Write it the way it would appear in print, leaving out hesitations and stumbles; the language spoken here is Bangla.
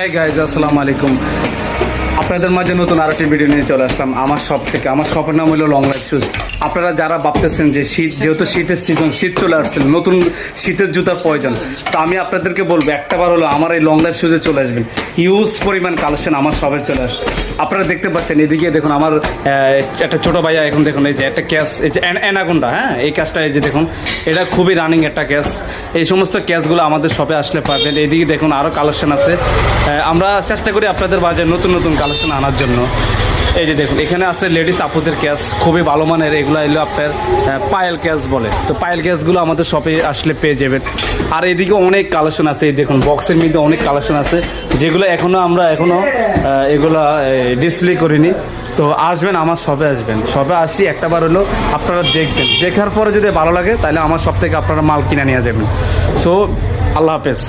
হাই গাইজ, আসসালামু আলাইকুম। আপনাদের মাঝে নতুন আরেকটি ভিডিও নিয়ে চলে আসলাম আমার শপ থেকে। আমার শপের নাম হলো লং লাইফ শুজ। আপনারা যারা ভাবতেছেন যে শীত, যেহেতু শীতের সিজন, শীত চলে আসছে, নতুন শীতের জুতার প্রয়োজন, তো আমি আপনাদেরকে বলবো একটাবার হলো আমার এই লং লাইফ শুজে চলে আসবেন। হিউজ পরিমাণ কালেকশন আমার শপে চলে আসে। আপনারা দেখতে পাচ্ছেন এদিকে দেখুন, আমার একটা ছোটো ভাইয়া এখন দেখুন, এই যে একটা ক্যাশ, এই যে অ্যানাকোন্ডা, হ্যাঁ এই ক্যাশটা, এই যে দেখুন এটা খুবই রানিং একটা ক্যাশ। এই সমস্ত ক্যাশগুলো আমাদের শপে আসলে পাবেন। এইদিকে দেখুন আরও কালেকশন আছে। আমরা চেষ্টা করি আপনাদের মাঝে নতুন নতুন কালেকশন আনার জন্য। এই যে দেখুন এখানে আছে লেডিস আপুদের ক্যাশ, খুবই ভালো মানের। এগুলো এলো আপনার পায়েল ক্যাশ বলে। তো পায়েল ক্যাশগুলো আমাদের শপে আসলে পেয়ে যাবেন। আর এদিকে অনেক কালেকশন আছে। এই দেখুন বক্সের মধ্যে অনেক কালেকশন আছে, যেগুলো আমরা এখনও এগুলো ডিসপ্লে করিনি। তো আসবেন, আমার শপে আসবেন। শপে আসি একটাবার হলো আপনারা দেখবেন, দেখার পরে যদি ভালো লাগে তাহলে আমার শপ থেকে আপনারা মাল কিনে নিয়ে যাবেন। সো আল্লাহ হাফেজ।